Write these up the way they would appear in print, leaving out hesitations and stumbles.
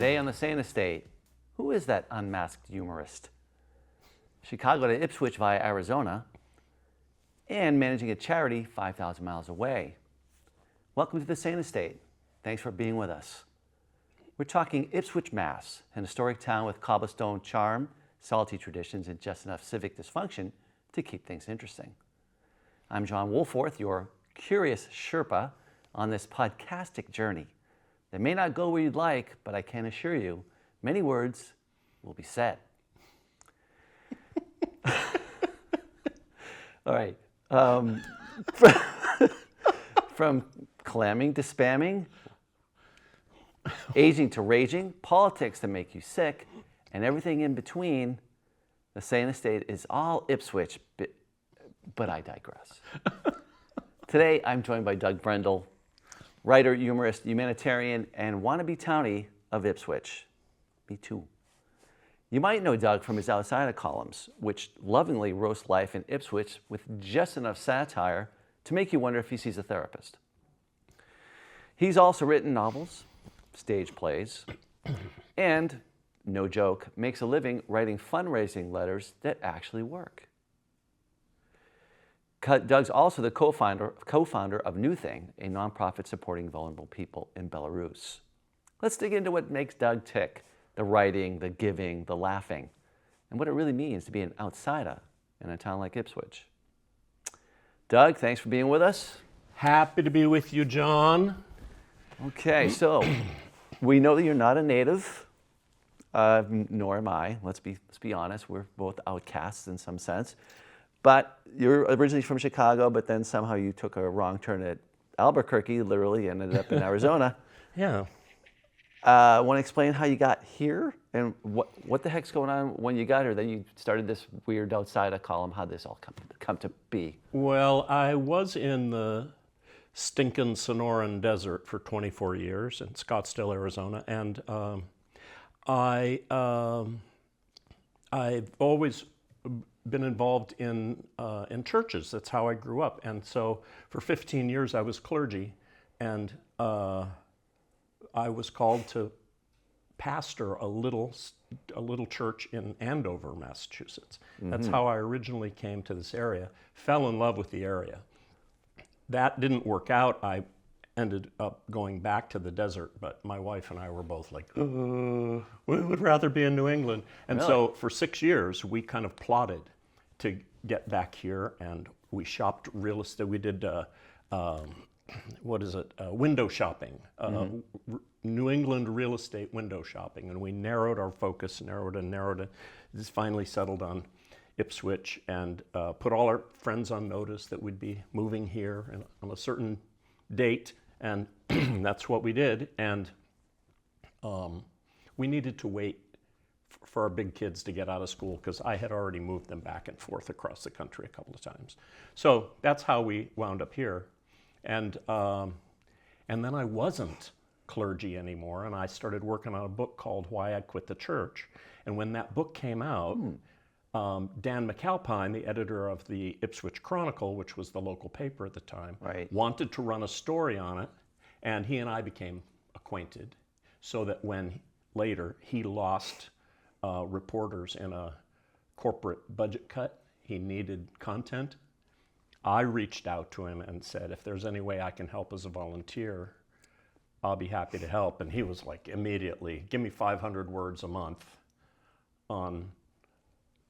Today on the Sane Estate, who is that unmasked humorist? Chicago to Ipswich via Arizona, and managing a charity 5,000 miles away. Welcome to the Sane Estate. Thanks for being with us. We're talking Ipswich, Mass., an historic town with cobblestone charm, salty traditions, and just enough civic dysfunction to keep things interesting. I'm John Woolforth, your curious Sherpa on this podcastic journey that may not go where you'd like, but I can assure you, many words will be said. All right. From clamming to spamming, aging to raging, politics that make you sick, and everything in between, the Sane Estate is all Ipswich, but I digress. Today, I'm joined by Doug Brendel, writer, humorist, humanitarian, and wannabe townie of Ipswich. Me too. You might know Doug from his Outsidah columns, which lovingly roast life in Ipswich with just enough satire to make you wonder if he sees a therapist. He's also written novels, stage plays, and, no joke, makes a living writing fundraising letters that actually work. Doug's also the co-founder of New Thing, a nonprofit supporting vulnerable people in Belarus. Let's dig into what makes Doug tick, the writing, the giving, the laughing, and what it really means to be an outsider in a town like Ipswich. Doug, thanks for being with us. Happy to be with you, John. Okay, so we know that you're not a native, nor am I. Let's be honest. We're both outcasts in some sense. But you're originally from Chicago, but then somehow you took a wrong turn at Albuquerque, literally ended up in Arizona. Yeah. Want to explain how you got here and what the heck's going on when you got here? Then you started this weird Outsidah column. How'd this all come to be? Well, I was in the stinking Sonoran Desert for 24 years in Scottsdale, Arizona, and I've always been involved in churches. That's how I grew up. And so for 15 years I was clergy, and I was called to pastor a little church in Andover, Massachusetts. Mm-hmm. That's how I originally came to this area. Fell in love with the area. That didn't work out. I ended up going back to the desert, but my wife and I were both like, we would rather be in New England. And really? So for 6 years, we kind of plotted to get back here, and we shopped real estate. We did, window shopping, New England real estate window shopping, and we narrowed our focus, narrowed it. Just finally settled on Ipswich, and put all our friends on notice that we'd be moving here on a certain date, and that's what we did. And we needed to wait for our big kids to get out of school, because I had already moved them back and forth across the country a couple of times. So that's how we wound up here. And then I wasn't clergy anymore, and I started working on a book called Why I Quit the Church. And when that book came out, Dan McAlpine, the editor of the Ipswich Chronicle, which was the local paper at the time, right, wanted to run a story on it, and he and I became acquainted, so that when later he lost reporters in a corporate budget cut, he needed content, I reached out to him and said, if there's any way I can help as a volunteer, I'll be happy to help. And he was like, immediately, give me 500 words a month on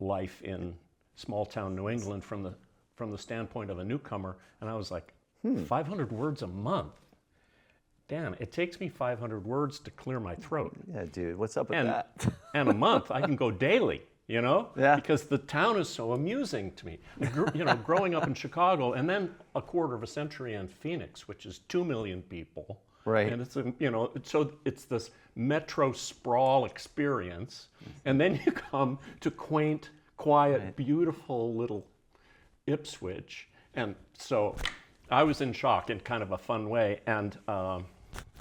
life in small town New England from the standpoint of a newcomer. And I was like, 500 words a month? Damn, it takes me 500 words to clear my throat. Yeah, dude, what's up with that? And a month, I can go daily, you know? Yeah. Because the town is so amusing to me. Growing up in Chicago, and then a quarter of a century in Phoenix, which is 2 million people. Right. And so it's this metro sprawl experience. And then you come to quaint, quiet, right, beautiful little Ipswich. And so I was in shock in kind of a fun way. And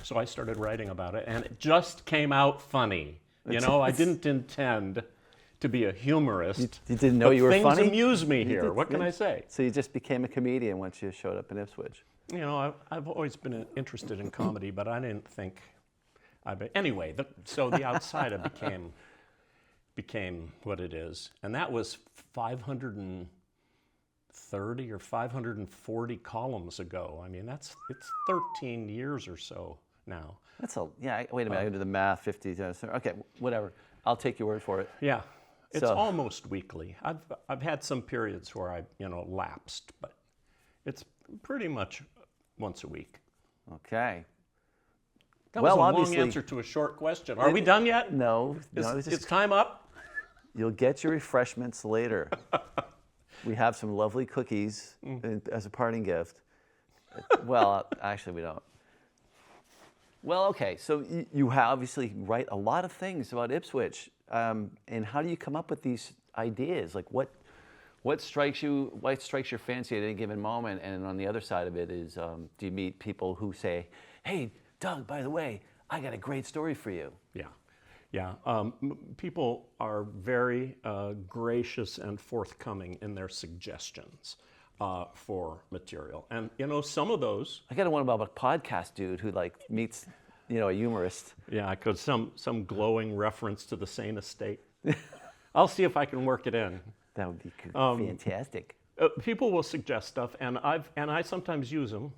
so I started writing about it, and it just came out funny. I didn't intend to be a humorist. You didn't know you were funny? Things amuse me here. What can I say? So you just became a comedian once you showed up in Ipswich? I've always been interested in comedy, but I didn't think Anyway, so the Outsidah became what it is, and that was 530 or 540 columns ago. I mean, it's 13 years or so now. That's a, yeah, wait a minute, I can do the math, 50, okay, whatever. I'll take your word for it. Yeah, it's So- almost weekly. I've had some periods where I lapsed, but it's pretty much once a week. Okay. That Well, was a obviously- long answer to a short question. Are we done yet? No, Is time up? you'll get your refreshments later. We have some lovely cookies as a parting gift. Well, actually, we don't. Well, okay, so you obviously write a lot of things about Ipswich, and how do you come up with these ideas? Like, what strikes you? What strikes your fancy at any given moment? And on the other side of it is, do you meet people who say, "Hey, Doug, by the way, I got a great story for you"? Yeah. People are very gracious and forthcoming in their suggestions for material. And, some of those... I got one about a podcast dude who meets, a humorist. Yeah, I could. Some glowing reference to the Sane Estate. I'll see if I can work it in. That would be fantastic. People will suggest stuff, and I sometimes use them,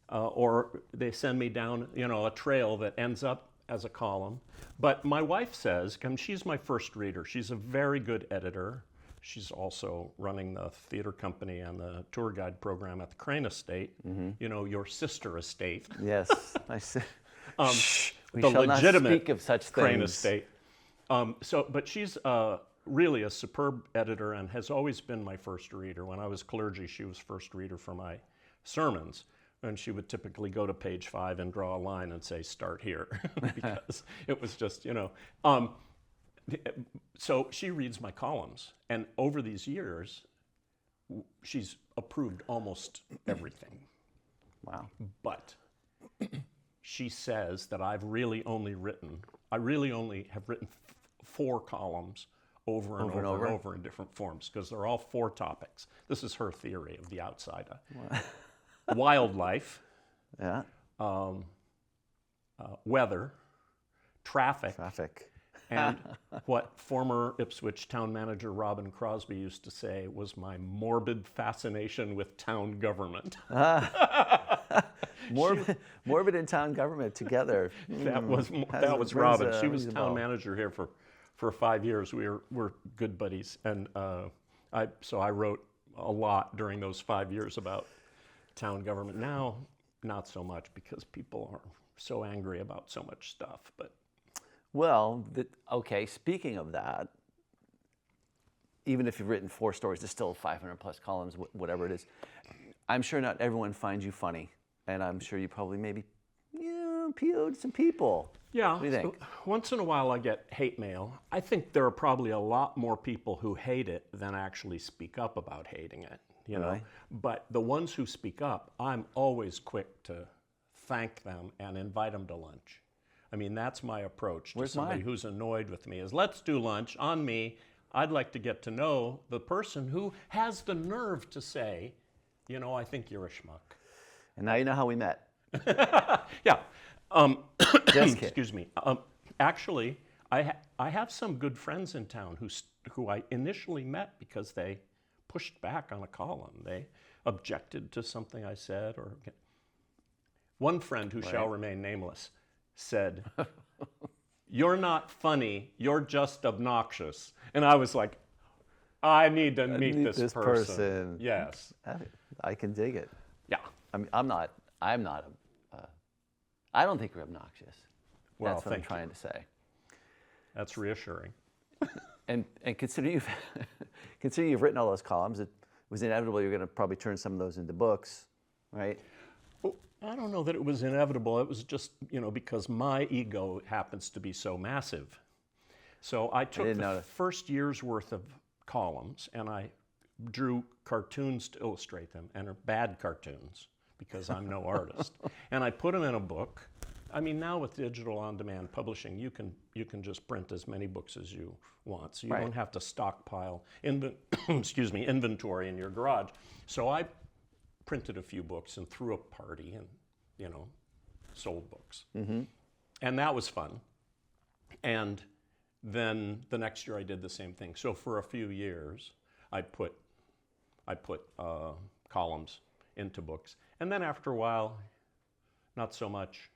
or they send me down, a trail that ends up as a column. But my wife says, she's my first reader. She's a very good editor. She's also running the theater company and the tour guide program at the Crane Estate. Your sister estate. Yes, I see. We the shall legitimate not speak of such things. Crane Estate. But she's really a superb editor and has always been my first reader. When I was clergy, she was first reader for my sermons. And she would typically go to page 5 and draw a line and say, "Start here," because it was just, So she reads my columns, and over these years, she's approved almost everything. Wow. But she says that I really only have written 4 columns over and over in different forms, because they're all 4 topics. This is her theory of the Outsidah. Wildlife, Yeah. weather, traffic, and what former Ipswich town manager Robin Crosby used to say was my morbid fascination with town government. Morbid and town government together. That was Robin. She was town manager here for 5 years. We're good buddies, and I wrote a lot during those 5 years about town government. Now, not so much, because people are so angry about so much stuff. But Well, okay, speaking of that, even if you've written 4 stories, there's still 500 plus columns, whatever it is. I'm sure not everyone finds you funny, and I'm sure you probably maybe PO'd some people. yeah, What do you think? once in a while I get hate mail. I think there are probably a lot more people who hate it than actually speak up about hating it. Really? But the ones who speak up, I'm always quick to thank them and invite them to lunch. I mean, that's my approach to Where's somebody mine? who's annoyed with me, is let's do lunch on me. I'd like to get to know the person who has the nerve to say, I think you're a schmuck. And now you know how we met. Yeah. Just kidding. Excuse me. Actually, I have some good friends in town who I initially met because they pushed back on a column. They objected to something I said. One friend who shall remain nameless said, "You're not funny, you're just obnoxious." And I was like, I need to meet this person. Yes. I can dig it. Yeah. I mean, I don't think you're obnoxious. Well, That's what I'm thank you. trying to say. That's reassuring. And consider you've written all those columns, it was inevitable you're going to probably turn some of those into books, right? Well, I don't know that it was inevitable. It was just, because my ego happens to be so massive. So I took the first year's worth of columns and I drew cartoons to illustrate them, and are bad cartoons because I'm no artist. And I put them in a book. I mean, now with digital on-demand publishing, you can just print as many books as you want, so you don't have to stockpile inventory in your garage. So I printed a few books and threw a party and sold books. And that was fun. And then the next year I did the same thing. So for a few years, I put columns into books. And then after a while, not so much.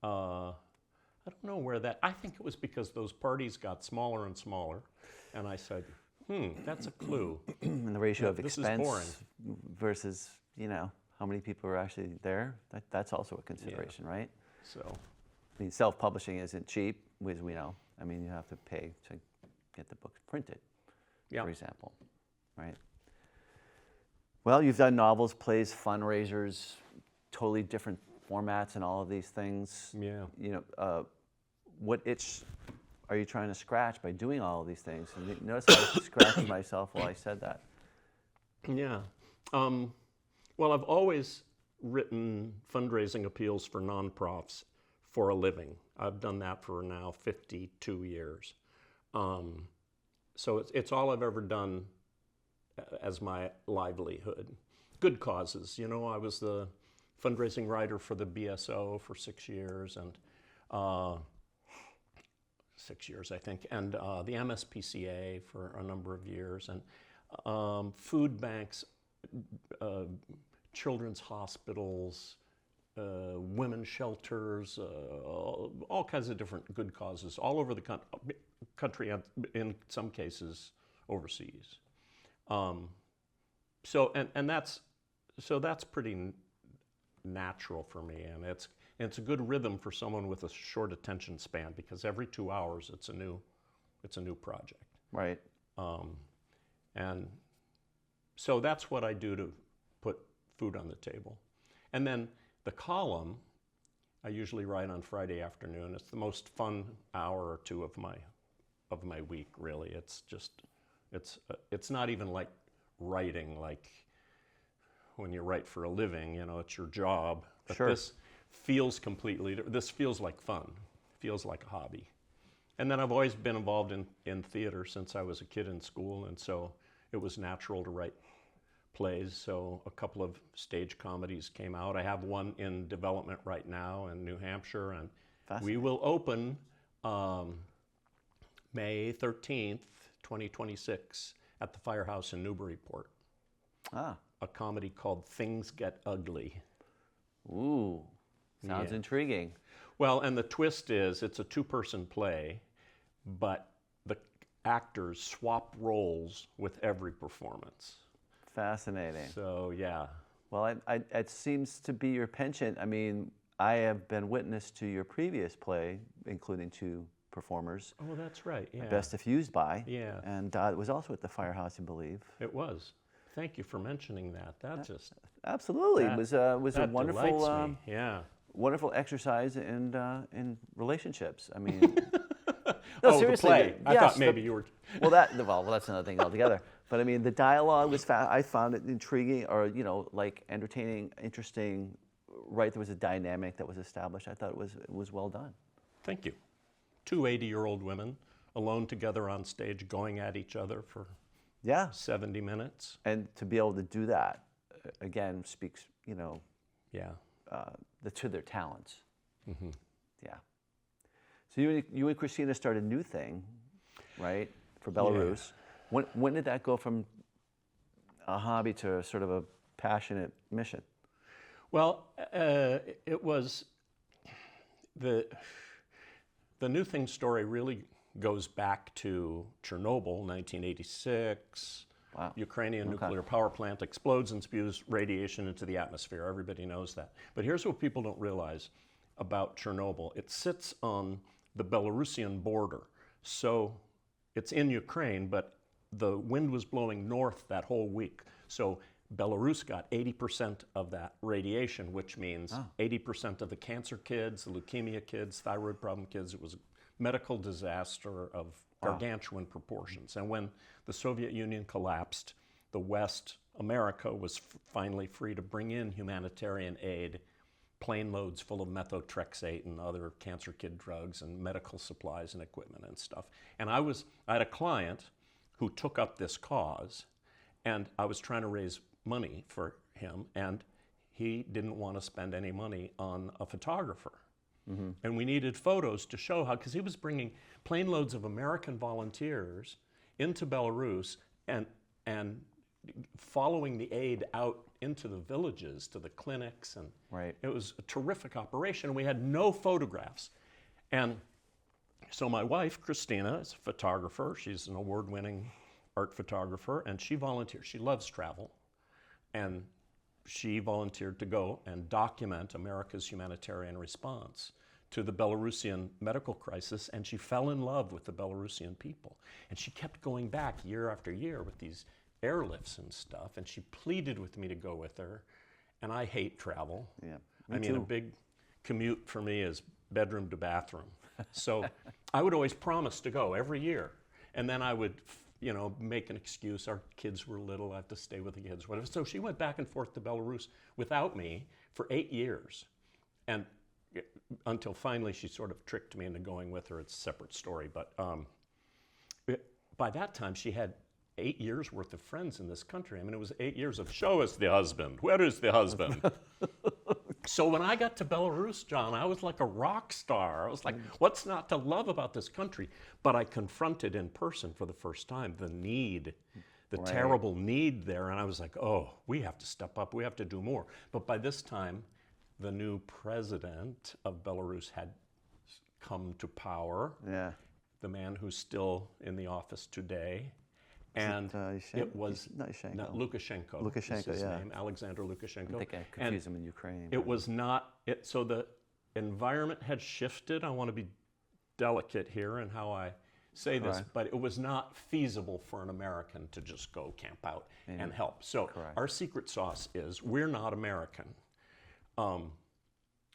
I don't know where that, I think it was because those parties got smaller and smaller. And I said, that's a clue. And the ratio of This is boring. expense versus, how many people are actually there, that's also a consideration, right? So, I mean, self-publishing isn't cheap, as we know. I mean, you have to pay to get the book printed, yeah. for example, right? Well, you've done novels, plays, fundraisers, totally different formats and all of these things. Yeah. What itch are you trying to scratch by doing all of these things? And notice I was scratching myself while I said that. Yeah. Well, I've always written fundraising appeals for nonprofits for a living. I've done that for now 52 years. So it's all I've ever done as my livelihood. Good causes. I was the fundraising writer for the BSO for 6 years, and 6 years, I think, and the MSPCA for a number of years, and food banks, children's hospitals, women's shelters, all kinds of different good causes all over the country, and in some cases overseas. So that's pretty natural for me, and it's a good rhythm for someone with a short attention span, because every 2 hours it's a new project. Right. And so that's what I do to put food on the table. And then the column I usually write on Friday afternoon. It's the most fun hour or two of my week, really. It's not even like writing, like when you write for a living, it's your job. But Sure. This feels this feels like fun, feels like a hobby. And then I've always been involved in theater since I was a kid in school, and so it was natural to write plays. So a couple of stage comedies came out. I have one in development right now in New Hampshire, and we will open May 13th, 2026 at the Firehouse in Newburyport. A comedy called Things Get Ugly. Ooh, sounds intriguing. Well, and the twist is it's a two-person play, but the actors swap roles with every performance. Fascinating. So, yeah. Well, it seems to be your penchant. I mean, I have been witness to your previous play, including 2 performers. Oh, that's right, yeah. Best If Used By. Yeah. And it was also at the Firehouse, I believe. It was. Thank you for mentioning that. Absolutely. It was a wonderful, me. Yeah. wonderful exercise in relationships. I mean, no, Oh, seriously. the play. I yes, thought maybe you were. Well, that's another thing altogether. But I mean, the dialogue was I found it intriguing, or like entertaining, interesting. Right, there was a dynamic that was established. I thought it was well done. Thank you. 2 80-year-old women alone together on stage, going at each other for 70 minutes. And to be able to do that, again, speaks, Yeah. to their talents. Mm-hmm. Yeah. So you and Christina started a new thing, right, for Belarus. Yeah. When did that go from a hobby to sort of a passionate mission? Well, it was the New Thing story really goes back to Chernobyl, 1986. Wow. Ukrainian nuclear power plant explodes and spews radiation into the atmosphere. Everybody knows that. But here's what people don't realize about Chernobyl. It sits on the Belarusian border. So it's in Ukraine, but the wind was blowing north that whole week. So Belarus got 80% of that radiation, which means 80% of the cancer kids, the leukemia kids, thyroid problem kids. It was a medical disaster of gargantuan proportions. And when the Soviet Union collapsed, the West, America, was finally free to bring in humanitarian aid, plane loads full of methotrexate and other cancer kid drugs and medical supplies and equipment and stuff. And I had a client who took up this cause, and I was trying to raise money for him, and he didn't want to spend any money on a photographer. And we needed photos to show how, because he was bringing plane loads of American volunteers into Belarus and following the aid out into the villages, to the clinics, and Right. it was a terrific operation. We had no photographs. And so my wife, Christina, is a photographer. She's an award-winning art photographer, and she volunteered. She loves travel, and she volunteered to go and document America's humanitarian response to the Belarusian medical crisis, and she fell in love with the Belarusian people. And she kept going back year after year with these airlifts and stuff, and she pleaded with me to go with her. And I hate travel. Yeah, I me mean, a too. big commute for me is bedroom to bathroom. So I would always promise to go every year. And then I would, make an excuse. Our kids were little, I have to stay with the kids, whatever. So she went back and forth to Belarus without me for 8 years. And until finally she sort of tricked me into going with her. It's a separate story. But by that time, she had 8 years worth of friends in this country. I mean, it was 8 years of, show us the husband. Where is the husband? So when I got to Belarus, John, I was like a rock star. I was like, what's not to love about this country? But I confronted in person for the first time the need, the Right. terrible need there. And I was like, oh, we have to step up. We have to do more. But by this time, the new president of Belarus had come to power, Yeah. the man who's still in the office today. And it was not Yushchenko. not Lukashenko. Lukashenko, is his yeah. name, Alexander Lukashenko. I think I And confused him in Ukraine. it was not, so the environment had shifted. I want to be delicate here in how I say this, Right. but it was not feasible for an American to just go camp out and help. So Correct. our secret sauce is we're not American.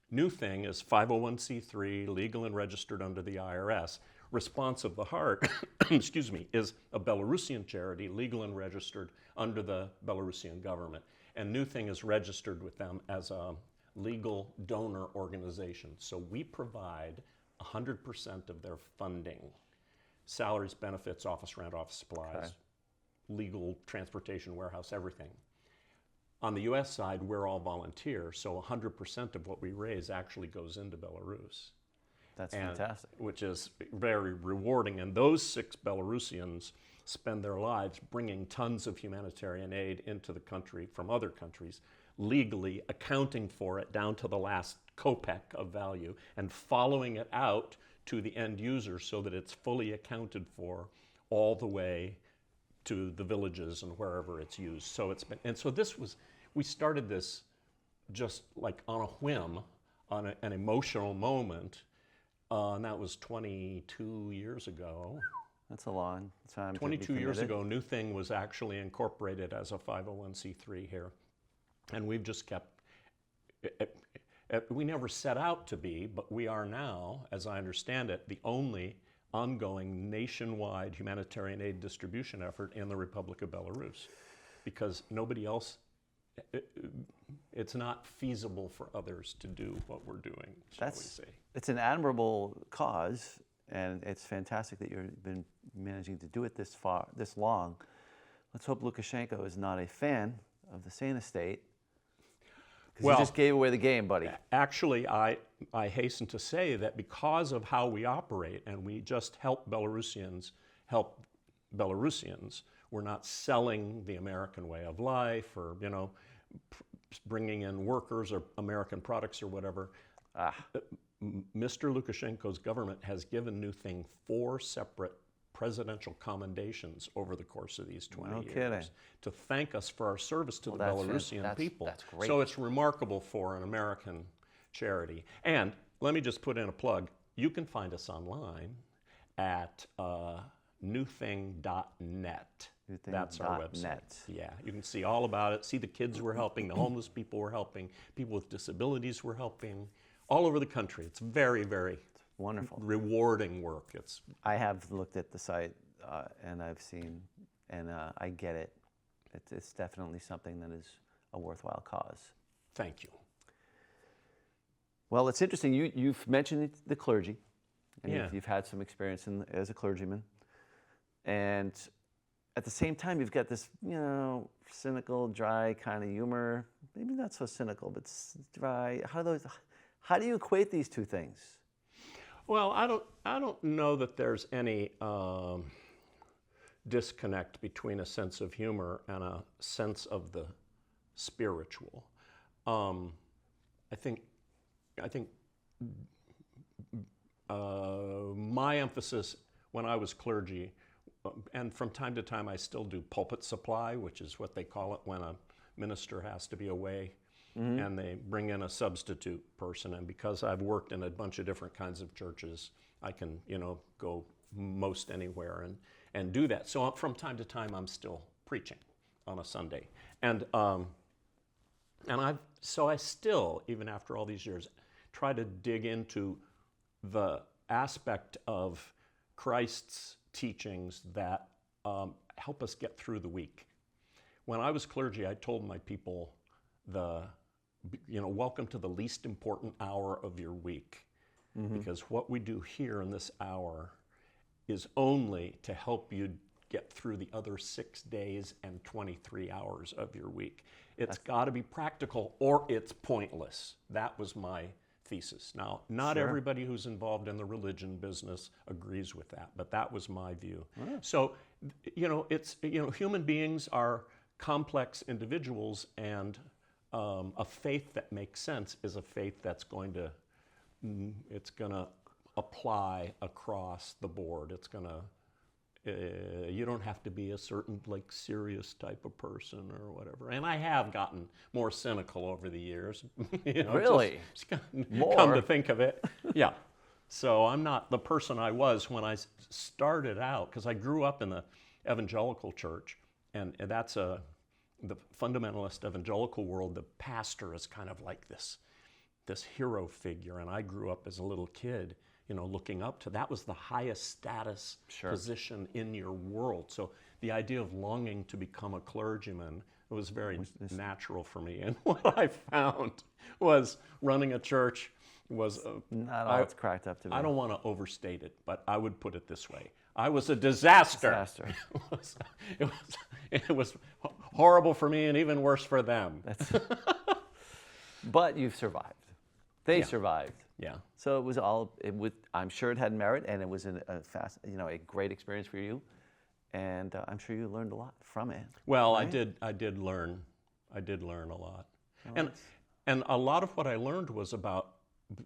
New thing is 501c3, legal and registered under the IRS. Response of the Heart, excuse me, is a Belarusian charity, legal and registered under the Belarusian government. And New Thing is registered with them as a legal donor organization. So we provide 100% of their funding, salaries, benefits, office rent, office supplies, legal, transportation, warehouse, everything. On the US side, we're all volunteer, so 100% of what we raise actually goes into Belarus. That's fantastic. Which is very rewarding. And those 6 Belarusians spend their lives bringing tons of humanitarian aid into the country from other countries, legally accounting for it down to the last kopeck of value and following it out to the end user so that it's fully accounted for all the way to the villages and wherever it's used. So it's been, and so this was, we started this just like on a whim, on an emotional moment. And that was 22 years ago. That's a long time. 22 to be years committed. ago, New Thing was actually incorporated as a 501c3 here. And we've just kept, we never set out to be, but we are now, as I understand it, the only ongoing nationwide humanitarian aid distribution effort in the Republic of Belarus. Because nobody else, it's not feasible for others to do what we're doing, shall we say. It's an admirable cause, and it's fantastic that you've been managing to do it this long. Let's hope Lukashenko is not a fan of the Sane Estate, because you just gave away the game, buddy. Actually, I hasten to say that because of how we operate, and we just help Belarusians, we're not selling the American way of life or, bringing in workers or American products or whatever. Mr. Lukashenko's government has given New Thing 4 separate presidential commendations over the course of these 20 years kidding. to thank us for our service to the that's Belarusian people. That's great. So it's remarkable for an American charity. And let me just put in a plug. You can find us online at newthing.net. That's our website. Net. Yeah, you can see all about it. See the kids we're helping, the homeless people we're helping, people with disabilities we're helping, all over the country. It's very, very Wonderful. rewarding work. I have looked at the site, and I've seen, and I get it. It's definitely something that is a worthwhile cause. Thank you. Well, it's interesting. You've mentioned the clergy, and Yeah. you've had some experience as a clergyman, and at the same time, you've got this, cynical, dry kind of humor. Maybe not so cynical, but dry. How do you equate these two things? Well, I don't know that there's any disconnect between a sense of humor and a sense of the spiritual. I think my emphasis when I was clergy, and from time to time I still do pulpit supply, which is what they call it when a minister has to be away, and they bring in a substitute person. And because I've worked in a bunch of different kinds of churches, I can, go most anywhere and do that. So from time to time I'm still preaching on a Sunday, and I still, even after all these years, try to dig into the aspect of Christ's teachings that help us get through the week. When I was clergy, I told my people welcome to the least important hour of your week, because what we do here in this hour is only to help you get through the other 6 days and 23 hours of your week. It's got to be practical or it's pointless. That was my thesis. Now, not everybody who's involved in the religion business agrees with that, but that was my view. So, human beings are complex individuals, and a faith that makes sense is a faith that's going to apply across the board. It's going to you don't have to be a certain serious type of person or whatever. And I have gotten more cynical over the years. Really? Come to think of it. Yeah. So I'm not the person I was when I started out, because I grew up in the evangelical church, and that's the fundamentalist evangelical world. The pastor is kind of like this hero figure, and I grew up as a little kid looking up to that. Was the highest status position in your world. So the idea of longing to become a clergyman was very natural for me. And what I found was running a church was not all it's cracked up to be. I don't want to overstate it, but I would put it this way: I was a disaster. It was horrible for me, and even worse for them. But you've survived. They survived. Yeah. So I'm sure it had merit, and it was a great experience for you, and I'm sure you learned a lot from it. Well, right? I did learn a lot, and a lot of what I learned was about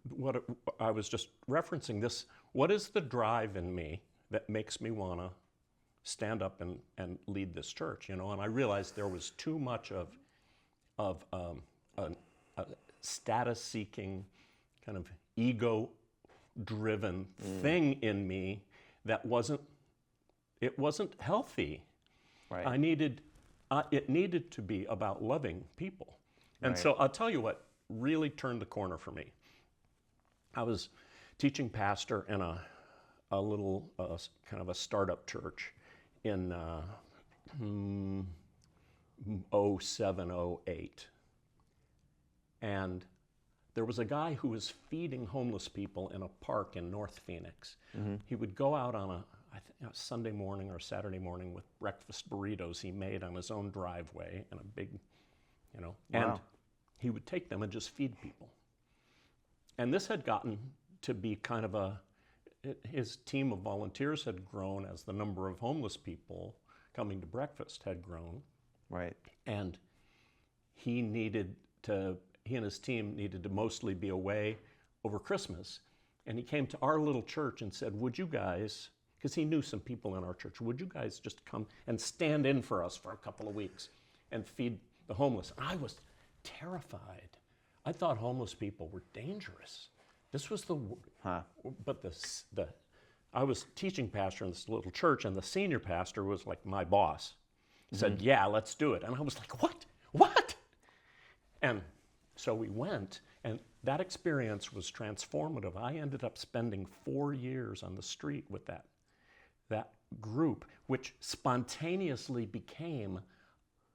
what I was just referencing. This: what is the drive in me that makes me want to stand up and lead this church? And I realized there was too much of a status-seeking, kind of ego-driven thing in me that wasn't healthy. Right. It needed to be about loving people. And so I'll tell you what really turned the corner for me. I was teaching pastor in a little kind of a startup church in 07, 08. And there was a guy who was feeding homeless people in a park in North Phoenix. He would go out on a Sunday morning or Saturday morning with breakfast burritos he made on his own driveway in a big, and he would take them and just feed people. And this had gotten to be kind of his team of volunteers had grown as the number of homeless people coming to breakfast had grown. Right. And he and his team needed to mostly be away over Christmas. And he came to our little church and said, would you guys, because he knew some people in our church, would you guys just come and stand in for us for a couple of weeks and feed the homeless? And I was terrified. I thought homeless people were dangerous. This was but I was teaching pastor in this little church, and the senior pastor was like my boss. He said, yeah, let's do it. And I was like, what? And so we went, and that experience was transformative. I ended up spending 4 years on the street with that group, which spontaneously became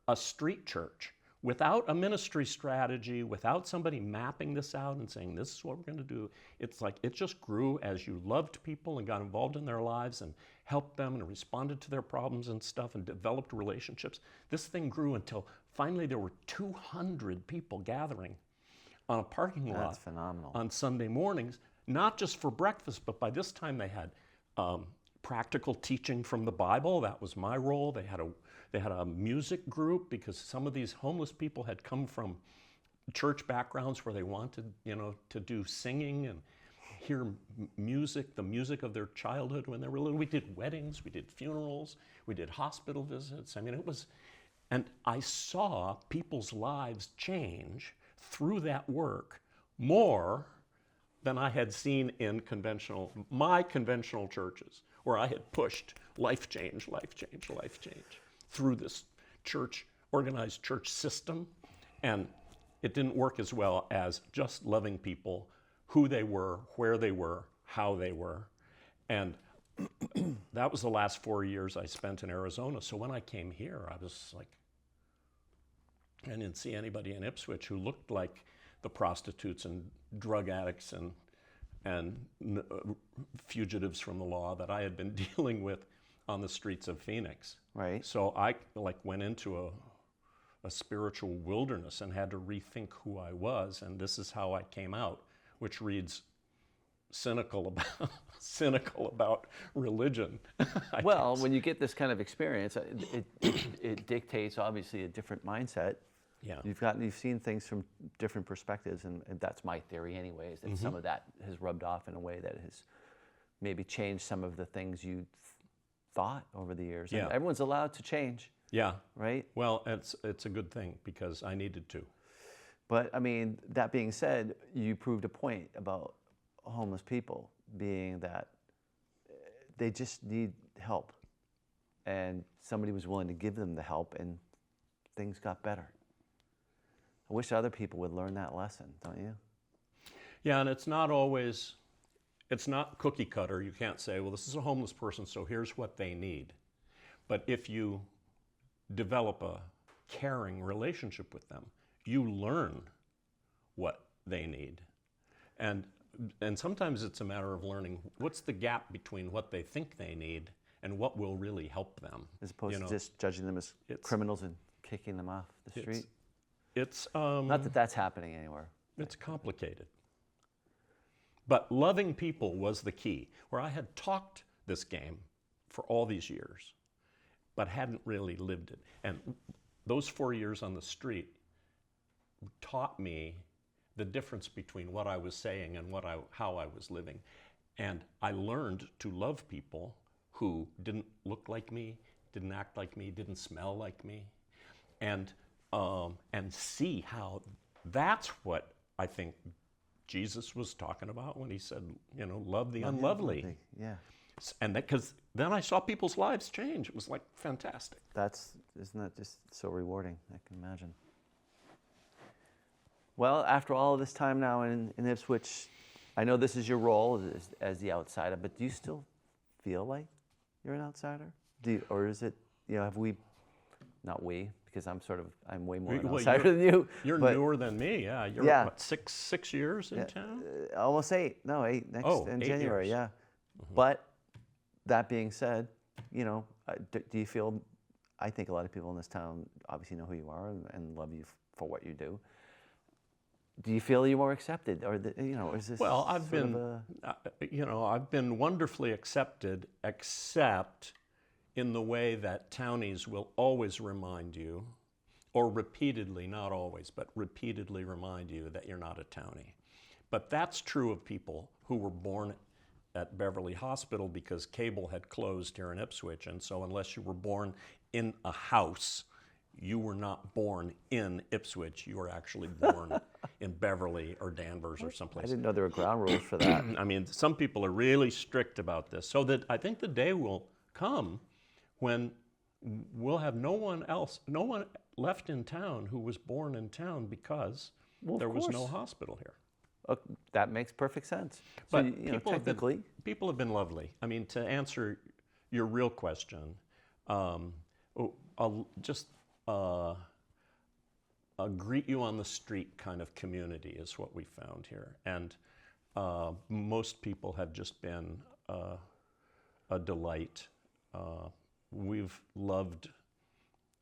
a street church without a ministry strategy, without somebody mapping this out and saying, this is what we're going to do. It's like it just grew as you loved people and got involved in their lives and helped them and responded to their problems and stuff and developed relationships. This thing grew until finally there were 200 people gathering on a parking lot. That's phenomenal. On Sunday mornings, not just for breakfast, but by this time they had practical teaching from the Bible. That was my role. They had a music group, because some of these homeless people had come from church backgrounds where they wanted, to do singing and hear music, the music of their childhood when they were little. We did weddings, we did funerals, we did hospital visits. I mean, and I saw people's lives change through that work more than I had seen in my conventional churches, where I had pushed life change through this organized church system. And it didn't work as well as just loving people, who they were, where they were, how they were. And that was the last 4 years I spent in Arizona. So when I came here, I was like, I didn't see anybody in Ipswich who looked like the prostitutes and drug addicts and fugitives from the law that I had been dealing with on the streets of Phoenix. Right. So I went into a spiritual wilderness and had to rethink who I was, and this is how I came out, which reads cynical about religion. Well, when you get this kind of experience, it dictates obviously a different mindset. Yeah. You've seen things from different perspectives, and that's my theory anyways, that some of that has rubbed off in a way that has maybe changed some of the things you thought over the years. Yeah. And everyone's allowed to change. Yeah. Right? Well, it's a good thing, because I needed to. But I mean, that being said, you proved a point about homeless people being that they just need help. And somebody was willing to give them the help, and things got better. I wish other people would learn that lesson, don't you? Yeah, and it's not cookie cutter. You can't say, well, this is a homeless person, so here's what they need. But if you develop a caring relationship with them, you learn what they need. And sometimes it's a matter of learning what's the gap between what they think they need and what will really help them. As opposed to just judging them as criminals and kicking them off the street. It's not that that's happening anywhere. It's complicated. But loving people was the key, where I had talked this game for all these years, but hadn't really lived it. And those 4 years on the street taught me the difference between what I was saying and how I was living. And I learned to love people who didn't look like me, didn't act like me, didn't smell like me, and see how that's what I think Jesus was talking about when he said, love the unlovely. Yeah. And because then I saw people's lives change. It was like fantastic. Isn't that just so rewarding? I can imagine. Well, after all of this time now in Ipswich, I know this is your role as the outsider, but do you still feel like you're an outsider? Or is it, have we, not we, because I'm way more an outsider than you. You're newer than me, yeah. You're what, six years in town? Almost 8. No, 8 in January, years. yeah. Mm-hmm. But that being said, do you feel, I think a lot of people in this town obviously know who you are and love you for what you do. Do you feel you're more accepted, or is this? Well, I've been wonderfully accepted, except in the way that townies will always remind you, or repeatedly, not always, but repeatedly remind you that you're not a townie. But that's true of people who were born at Beverly Hospital, because cable had closed here in Ipswich, and so unless you were born in a house, you were not born in Ipswich. You were actually born in Beverly or Danvers or someplace. I didn't know there were ground rules for that. I mean, some people are really strict about this. So that I think the day will come when we'll have no one left in town who was born in town, because there was no hospital here. That makes perfect sense. But so, technically, people have been lovely. I mean, to answer your real question, I'll just a greet you on the street kind of community is what we found here, and most people have just been a delight. We've loved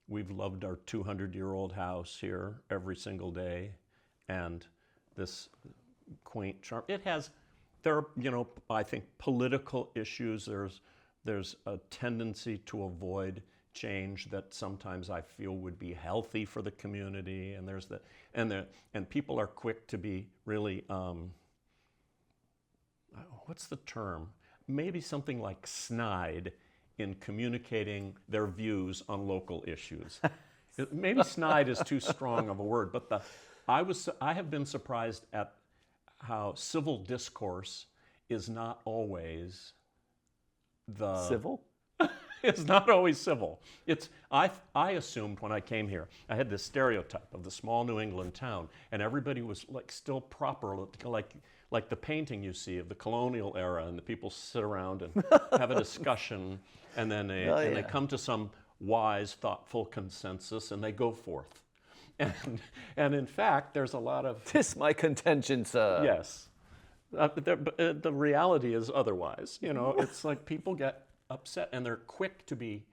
our 200-year-old house here every single day, and this quaint charm. There are, I think political issues. There's a tendency to avoid change that sometimes I feel would be healthy for the community, and and people are quick to be really what's the term? Maybe something like snide in communicating their views on local issues. Maybe snide is too strong of a word, but I have been surprised at how civil discourse is not always Civil? It's not always civil. I assumed when I came here, I had this stereotype of the small New England town, and everybody was like still proper, like the painting you see of the colonial era, and the people sit around and have a discussion, and then they come to some wise, thoughtful consensus, and they go forth. And in fact, there's a lot of... "'Tis my contention, sir." Yes. The reality is otherwise. It's like people get upset, and they're quick to be,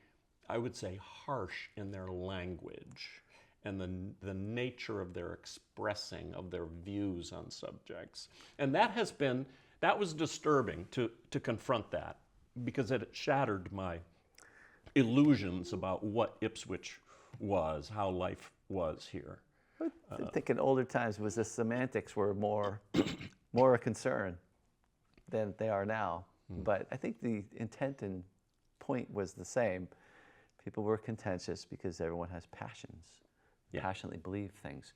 I would say, harsh in their language and the nature of their expressing of their views on subjects. And that was disturbing to confront that, because it shattered my illusions about what Ipswich was, how life was here. I think in older times was the semantics were more a concern than they are now. But I think the intent and point was the same. People were contentious because everyone has passions, passionately believe things.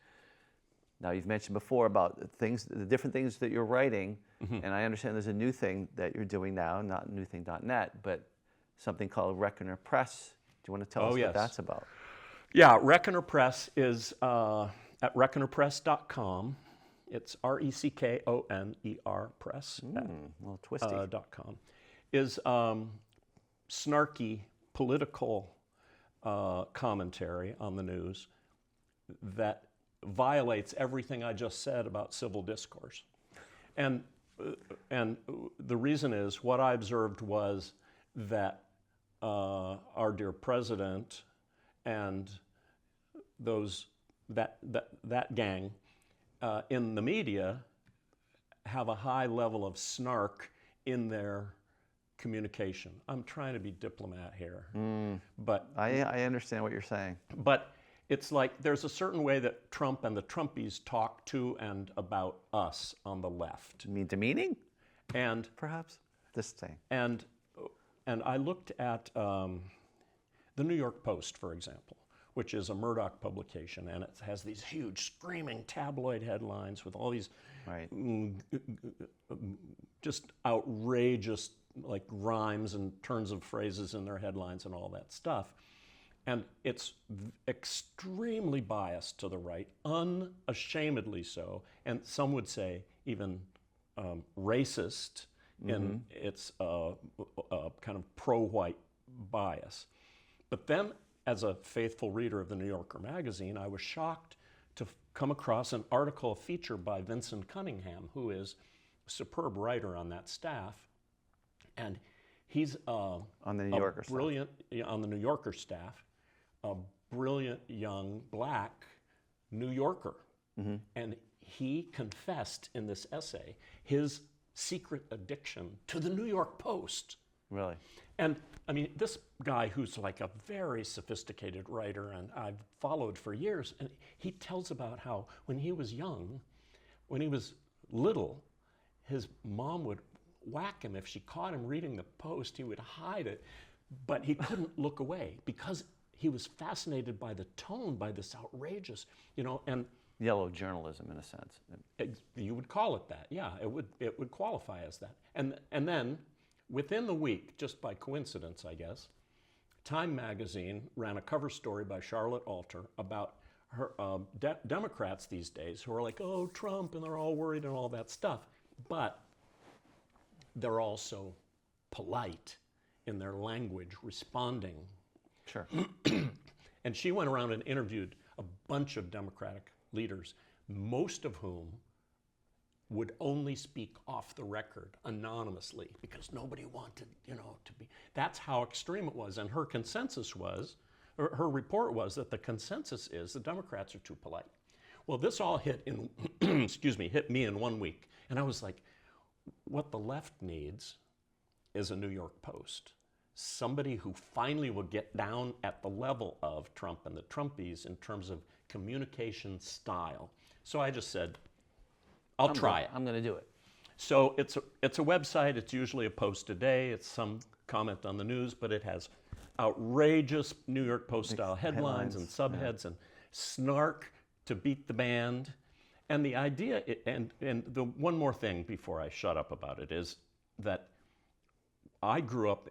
Now, you've mentioned before about the different things that you're writing, and I understand there's a new thing that you're doing now, not newthing.net, but something called Reckoner Press. Do you want to tell us what that's about? Yeah, Reckoner Press is at reckonerpress.com. It's RECKONER Press. A little twisty. .com. Is snarky political commentary on the news that violates everything I just said about civil discourse. And the reason is, what I observed was that our dear president and that gang in the media have a high level of snark in their communication. I'm trying to be diplomat here, but I understand what you're saying. But it's like there's a certain way that Trump and the Trumpies talk to and about us on the left. You mean demeaning? And perhaps this thing. And I looked at the New York Post, for example, which is a Murdoch publication, and it has these huge screaming tabloid headlines with all these just outrageous like rhymes and turns of phrases in their headlines and all that stuff. And it's extremely biased to the right, unashamedly so, and some would say even racist in its kind of pro-white bias. But then, as a faithful reader of the New Yorker magazine, I was shocked to come across an article, a feature by Vincent Cunningham, who is a superb writer on that staff. And he's on the New Yorker brilliant on the New Yorker staff, a brilliant young black New Yorker. And he confessed in this essay his secret addiction to the New York Post. Really? And I mean, this guy who's like a very sophisticated writer, and I've followed for years, and he tells about how when he was young, when he was little, his mom would whack him if she caught him reading the Post. He would hide it, but he couldn't look away because he was fascinated by the tone, by this outrageous, and yellow journalism in a sense. You would call it that, yeah. It would qualify as that. And then within the week, just by coincidence, I guess, Time magazine ran a cover story by Charlotte Alter about her Democrats these days who are like, oh, Trump, and they're all worried and all that stuff. But they're also polite in their language, responding. Sure. And she went around and interviewed a bunch of Democratic leaders, most of whom would only speak off the record anonymously because nobody wanted, to be. That's how extreme it was. And her consensus was, or her report was, that the consensus is the Democrats are too polite. Well, this all hit in, hit me in 1 week. And I was like, what the left needs is a New York Post. Somebody who finally will get down at the level of Trump and the Trumpies in terms of communication style. So I just said, I'll try it. I'm going to do it. So it's a website. It's usually a post a day. It's some comment on the news, but it has outrageous New York Post style headlines and subheads and snark to beat the band. And the idea, and the one more thing before I shut up about it, is that I grew up,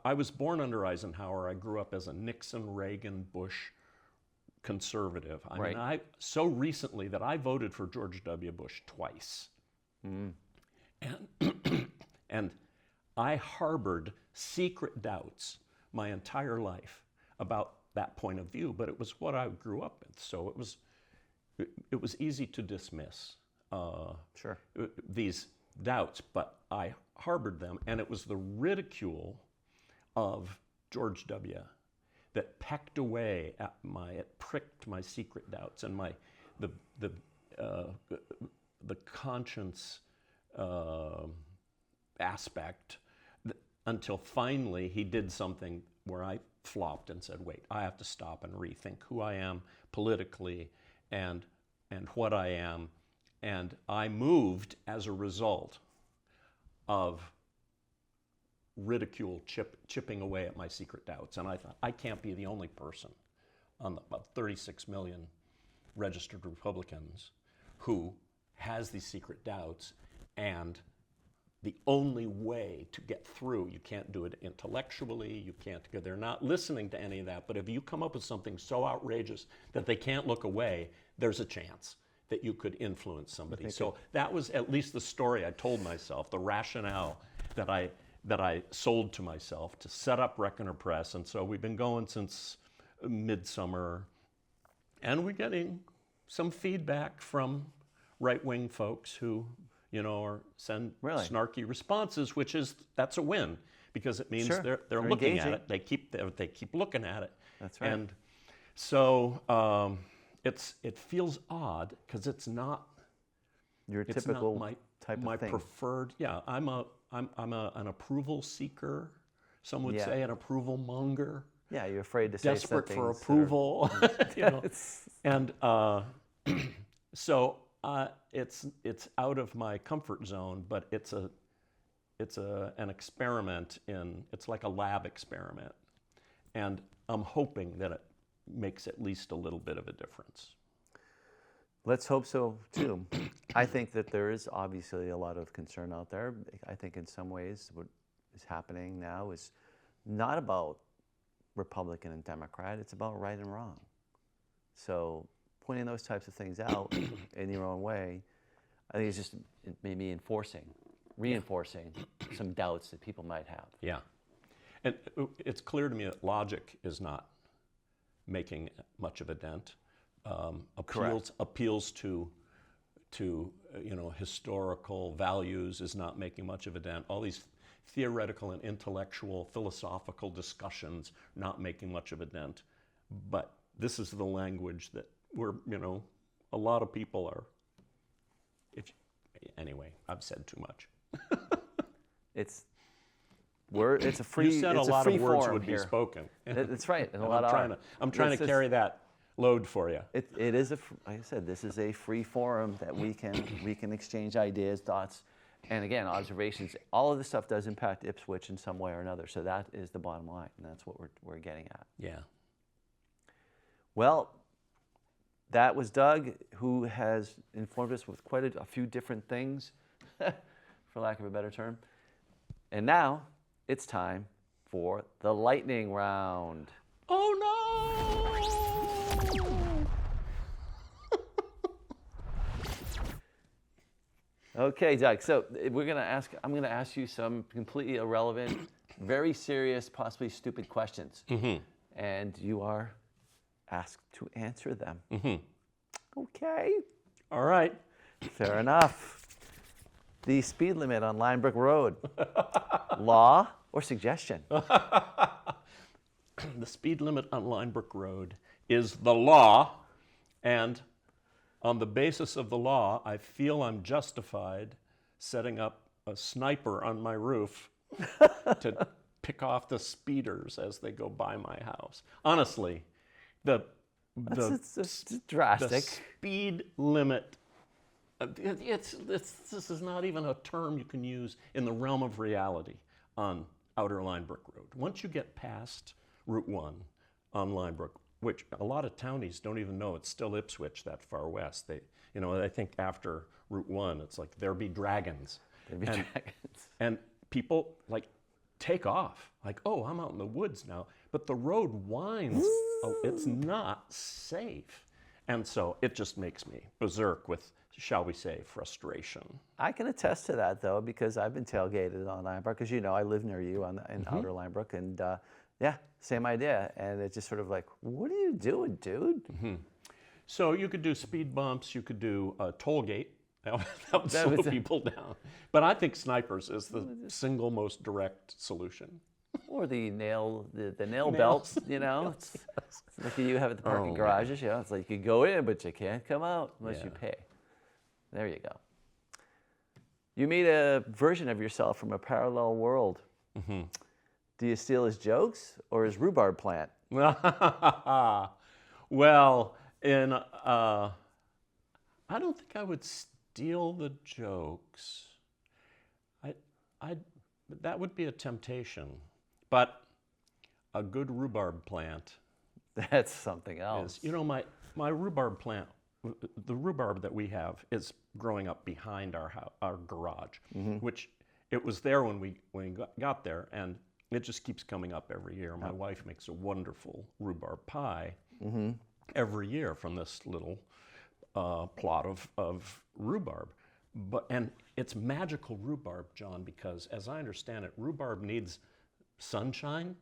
I was born under Eisenhower. I grew up as a Nixon, Reagan, Bush conservative. I mean, so recently that I voted for George W. Bush twice. And I harbored secret doubts my entire life about that point of view, but it was what I grew up with. So it was easy to dismiss these doubts, but I harbored them, and it was the ridicule of George W. that pecked away at it pricked my secret doubts and the conscience aspect, until finally he did something where I flopped and said, wait, I have to stop and rethink who I am politically and what I am. And I moved as a result of ridicule chipping away at my secret doubts. And I thought, I can't be the only person on about 36 million registered Republicans who has these secret doubts, and the only way to get through, you can't do it intellectually, you can't, they're not listening to any of that, but if you come up with something so outrageous that they can't look away, there's a chance that you could influence somebody. So that was at least the story I told myself, the rationale that I sold to myself to set up Reckoner Press. And so we've been going since midsummer, and we're getting some feedback from right-wing folks who, or send snarky responses, that's a win, because it means they're looking engaging. at it. They keep looking at it. That's right. And so it feels odd because it's not your typical type of my thing. preferred. Yeah, I'm an approval seeker. Some would say an approval monger. Yeah, you're afraid to say desperate for approval. And so it's out of my comfort zone, but it's an experiment it's like a lab experiment, and I'm hoping that it makes at least a little bit of a difference. Let's hope so too. I think that there is obviously a lot of concern out there. I think in some ways what is happening now is not about Republican and Democrat, it's about right and wrong. So pointing those types of things out in your own way, I think it's just maybe reinforcing some doubts that people might have. Yeah. And it's clear to me that logic is not making much of a dent. Appeals to historical values is not making much of a dent. All these theoretical and intellectual, philosophical discussions not making much of a dent. But this is the language that a lot of people are. Anyway, I've said too much. It's a free. You said it's a lot of words would here. be spoken. That's right. And I'm trying to carry that load for you. It is like I said, this is a free forum that we can exchange ideas, thoughts, and again, observations. All of this stuff does impact Ipswich in some way or another. So that is the bottom line, and that's what we're getting at. Yeah. Well, that was Doug, who has informed us with quite a few different things, for lack of a better term. And now it's time for the lightning round. Oh no! Okay, Doug. So I'm going to ask you some completely irrelevant, very serious, possibly stupid questions, and you are asked to answer them. Okay. All right. Fair enough. The speed limit on Linebrook Road. Law or suggestion? The speed limit on Linebrook Road is the law, and on the basis of the law, I feel I'm justified setting up a sniper on my roof to pick off the speeders as they go by my house. Honestly, It's drastic. the speed limit, this is not even a term you can use in the realm of reality on Outer Linebrook Road. Once you get past Route 1 on Linebrook, which a lot of townies don't even know it's still Ipswich that far west. I think after Route 1, it's like there be dragons. And people like take off, like, oh, I'm out in the woods now. But the road winds, it's not safe. And so it just makes me berserk with, shall we say, frustration. I can attest to that, though, because I've been tailgated on Linebrook. As you know, I live near you in Outer Linebrook, and yeah, same idea. And it's just sort of like, what are you doing, dude? So you could do speed bumps, you could do a toll gate. That would slow people down. But I think snipers is the single most direct solution. Or the nail belts, you know? It's like you have at the parking garages, you know? It's like you go in, but you can't come out unless you pay. There you go. You meet a version of yourself from a parallel world. Do you steal his jokes or his rhubarb plant? Well, I don't think I would steal the jokes. That would be a temptation. But a good rhubarb plant. That's something else. Is, my rhubarb plant, the rhubarb that we have is growing up behind our garage, which it was there when we got there, and it just keeps coming up every year. My wife makes a wonderful rhubarb pie every year from this little plot of rhubarb. And it's magical rhubarb, John, because as I understand it, rhubarb needs sunshine,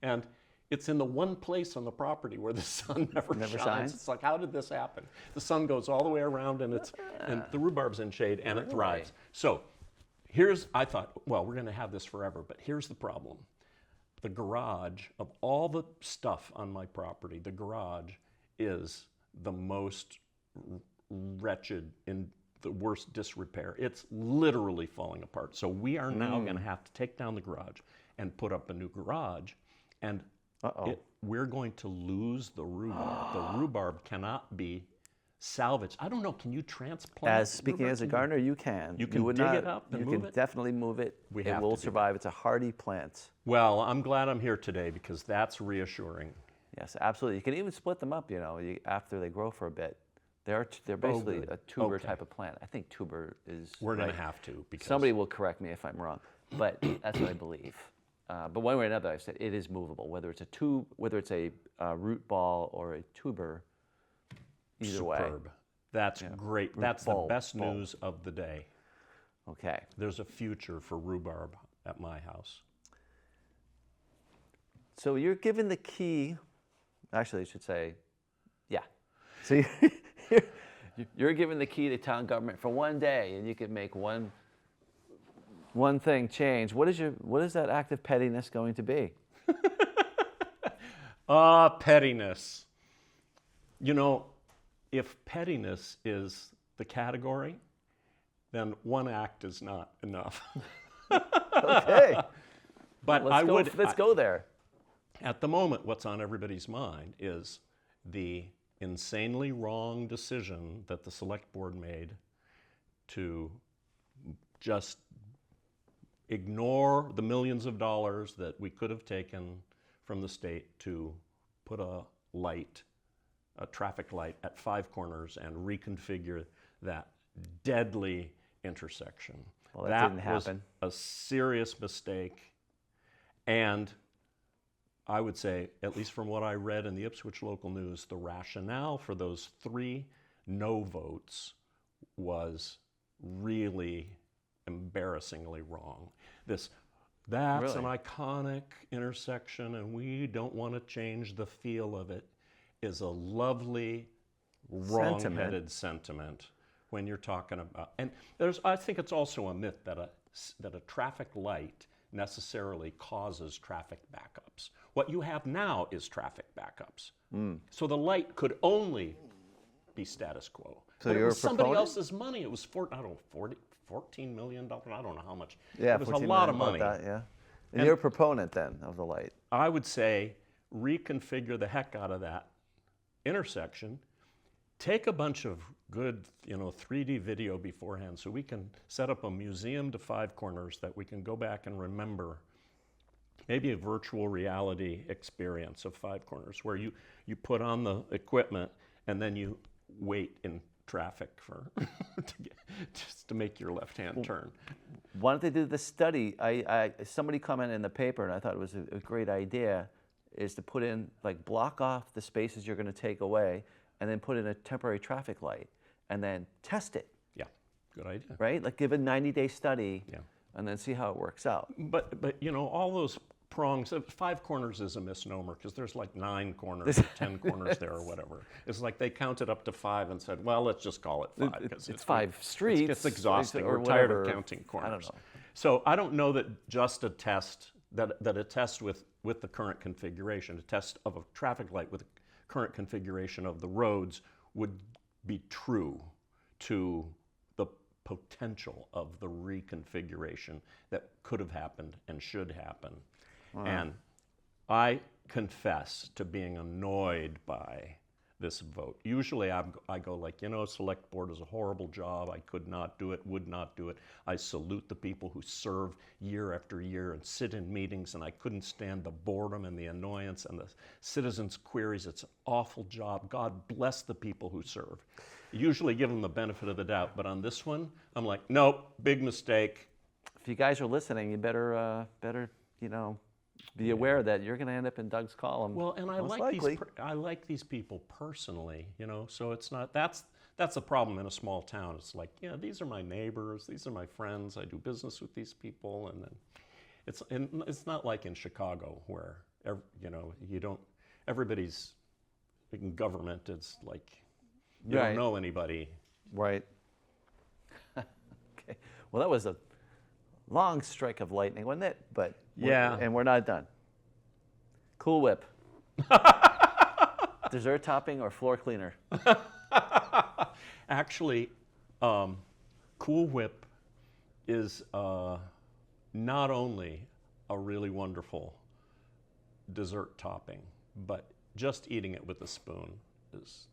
and it's in the one place on the property where the sun never shines. It's like, how did this happen? The sun goes all the way around, and and the rhubarb's in shade, and it thrives. So I thought, well, we're going to have this forever, but here's the problem. The garage, of all the stuff on my property, the garage is the most wretched, in the worst disrepair. It's literally falling apart. So we are now going to have to take down the garage and put up a new garage, and we're going to lose the rhubarb. The rhubarb cannot be salvaged. I don't know, can you transplant? Speaking as a gardener, you can. You can dig it up and move it? You can definitely move it. It will survive. It's a hardy plant. Well, I'm glad I'm here today because that's reassuring. Yes, absolutely. You can even split them up, after they grow for a bit. They're basically a tuber type of plant. I think tuber is We're going to have to. Because somebody will correct me if I'm wrong, but that's what I believe. But one way or another, I've said it is movable, whether it's a tube, whether it's a root ball or a tuber. Either way. Superb. That's great. That's the best news of the day. Okay. There's a future for rhubarb at my house. So you're given the key. Actually, I should say, yeah. So you're given the key to town government for one day, and you can make one thing change. What is that act of pettiness going to be? Pettiness. If pettiness is the category, then one act is not enough. Okay. But let's go there. At the moment, what's on everybody's mind is the insanely wrong decision that the select board made to just ignore the millions of dollars that we could have taken from the state to put a traffic light at 5 corners and reconfigure that deadly intersection. Well, that didn't happen. Was a serious mistake, and I would say, at least from what I read in the Ipswich local news, the rationale for those 3 no votes was really embarrassingly wrong. That's an iconic intersection, and we don't want to change the feel of it, is a lovely, wrong-headed sentiment when you're talking about. And I think it's also a myth that a traffic light necessarily causes traffic backups. What you have now is traffic backups. So the light could only be status quo. So but it you're was a somebody proponent? else's money. It was $14 million. I don't know how much. Yeah, it was a 14 lot of million, money. about that, yeah. And you're a proponent then of the light. I would say reconfigure the heck out of that intersection. Take a bunch of good, 3D video beforehand so we can set up a museum to Five Corners that we can go back and remember. Maybe a virtual reality experience of Five Corners where you put on the equipment and then you wait in traffic for just to make your left-hand turn. Why don't they do the study? Somebody commented in the paper, and I thought it was a great idea, is to put in, like, block off the spaces you're going to take away, and then put in a temporary traffic light, and then test it. Yeah, good idea. Right? Like, give a 90-day study, Yeah. and then see how it works out. But all those prongs, Five Corners is a misnomer because there's like 9 corners or 10 corners there or whatever. It's like they counted up to 5 and said, well, let's just call it 5. It's 5 streets. It's exhausting. Or We're tired of whatever. counting corners. I don't know. So I don't know that just a test, that a test with the current configuration, a test of a traffic light with the current configuration of the roads would be true to the potential of the reconfiguration that could have happened and should happen. Wow. And I confess to being annoyed by this vote. Usually I go like, select board is a horrible job. I could not do it, would not do it. I salute the people who serve year after year and sit in meetings, and I couldn't stand the boredom and the annoyance and the citizens' queries. It's an awful job. God bless the people who serve. Usually give them the benefit of the doubt, but on this one, I'm like, nope, big mistake. If you guys are listening, you better be aware that you're going to end up in Doug's column. Well, and I like these people personally, So it's not that's the problem in a small town. It's like, these are my neighbors, these are my friends. I do business with these people, and then it's not like in Chicago where everybody's in government. It's like you don't know anybody. Right. Okay. Well, that was a long strike of lightning, wasn't it? But and we're not done. Cool Whip. Dessert topping or floor cleaner? Actually, Cool Whip is not only a really wonderful dessert topping, but just eating it with a spoon is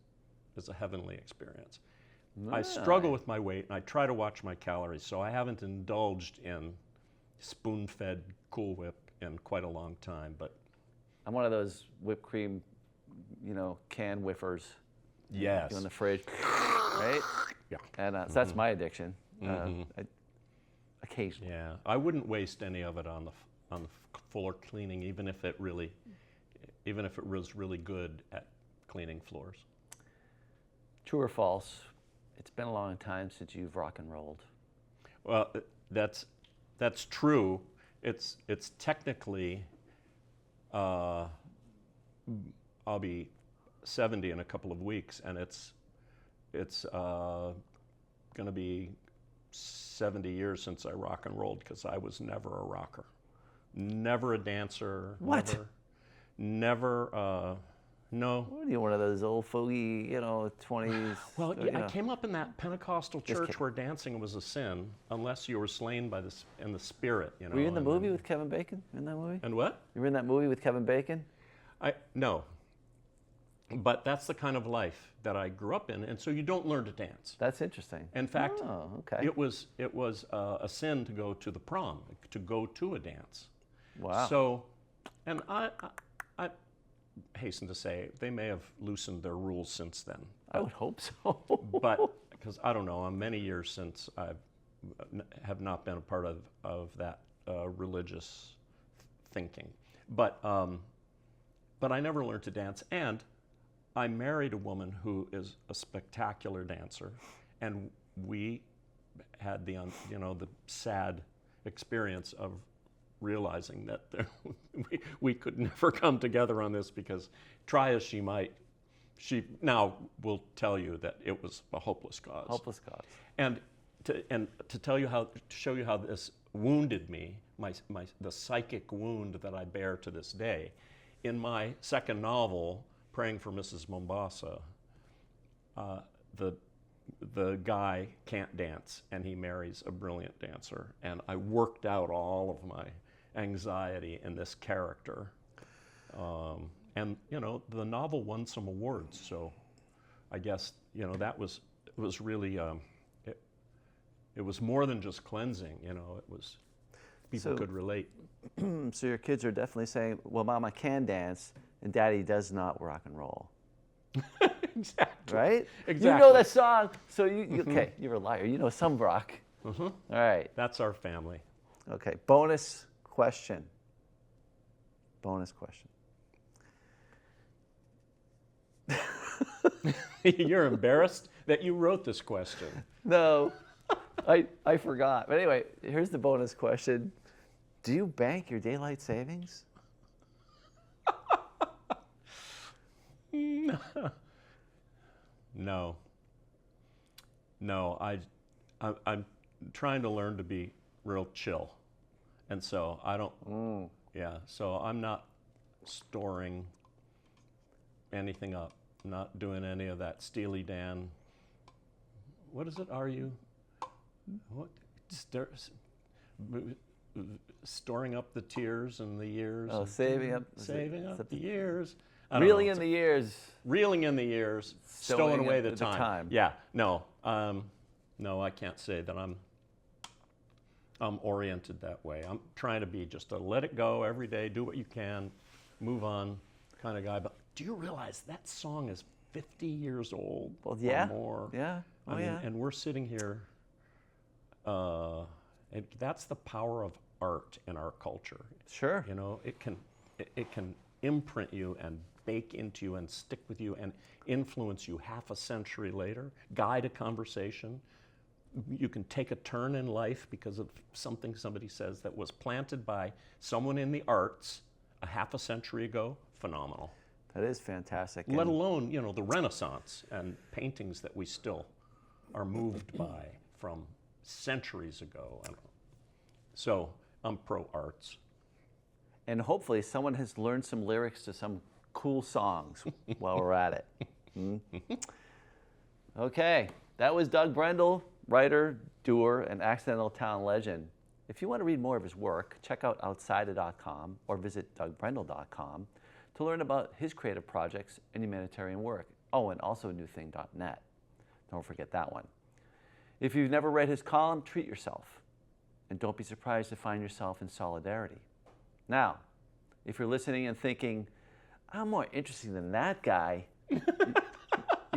a heavenly experience. I struggle with my weight, and I try to watch my calories, so I haven't indulged in spoon-fed Cool Whip in quite a long time. But I'm one of those whipped cream, can whiffers. Yes. In the fridge, right? Yeah. And so that's my addiction. Occasionally. Yeah, I wouldn't waste any of it on the floor cleaning, even if it was really good at cleaning floors. True or false? It's been a long time since you've rock and rolled. Well, that's true. It's technically, I'll be 70 in a couple of weeks, and it's going to be 70 years since I rock and rolled, because I was never a rocker, never a dancer. What? Never. No. What are you, one of those old fogey, 20s? Well, I came up in that Pentecostal church where dancing was a sin, unless you were slain in the spirit. Were you in the movie with Kevin Bacon? In that movie? And what? You were in that movie with Kevin Bacon? No. But that's the kind of life that I grew up in, and so you don't learn to dance. That's interesting. In fact, okay. it was a sin to go to the prom, to go to a dance. Wow. So, and I hasten to say they may have loosened their rules since then. I would hope so. But because I don't know, I'm many years since I have not been a part of that religious thinking. But I never learned to dance, and I married a woman who is a spectacular dancer, and we had the sad experience of realizing that we could never come together on this, because try as she might, she now will tell you that it was a hopeless cause. Hopeless cause. And to show you how this wounded me, the psychic wound that I bear to this day. In my second novel, Praying for Mrs. Mombasa, the guy can't dance, and he marries a brilliant dancer. And I worked out all of my anxiety in this character. And the novel won some awards, so I guess that was really it was more than just cleansing. It was people could relate. So your kids are definitely saying, "Well, Mama can dance, and Daddy does not rock and roll." Exactly. Right? Exactly. You know that song, so okay, you're a liar. You know some rock. All right. That's our family. Okay, bonus question. Bonus question. You're embarrassed that you wrote this question. No, I forgot. But anyway, here's the bonus question. Do you bank your daylight savings? No. I'm trying to learn to be real chill. And so I don't, so I'm not storing anything up, not doing any of that Steely Dan. What is it? Storing up the tears and the years? Oh, saving up the years. Reeling in the years. Reeling in the years, stowing away the time. Yeah, no, I can't say that I'm oriented that way. I'm trying to be just a let it go every day, do what you can, move on kind of guy. But do you realize that song is 50 years old or more? Yeah. Oh, yeah. And we're sitting here, and that's the power of art in our culture. Sure. It can imprint you and bake into you and stick with you and influence you half a century later, guide a conversation. You can take a turn in life because of something somebody says that was planted by someone in the arts a half a century ago. Phenomenal. That is fantastic. Let alone, the Renaissance and paintings that we still are moved by from centuries ago. So I'm pro arts. And hopefully someone has learned some lyrics to some cool songs while we're at it. Okay, that was Doug Brendel, writer, doer, and accidental talent legend. If you want to read more of his work, check out Outsidah.com or visit DougBrendel.com to learn about his creative projects and humanitarian work. Oh, and also newthing.net. Don't forget that one. If you've never read his column, treat yourself. And don't be surprised to find yourself in solidarity. Now, if you're listening and thinking, I'm more interesting than that guy, you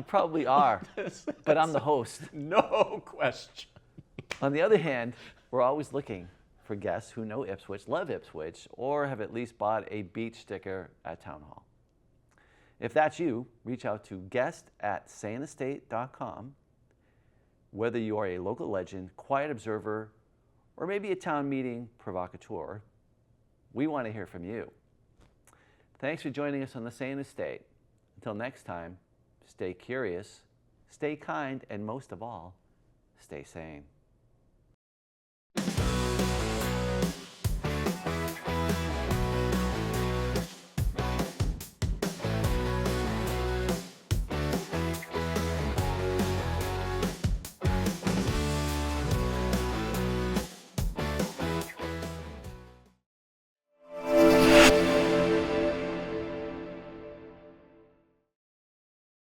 probably are, but I'm the host. No question. On the other hand, we're always looking for guests who know Ipswich, love Ipswich, or have at least bought a beach sticker at Town Hall. If that's you, reach out to guest@saneestate.com. Whether you are a local legend, quiet observer, or maybe a town meeting provocateur, we want to hear from you. Thanks for joining us on the Sane Estate. Until next time, stay curious, stay kind, and most of all, stay sane.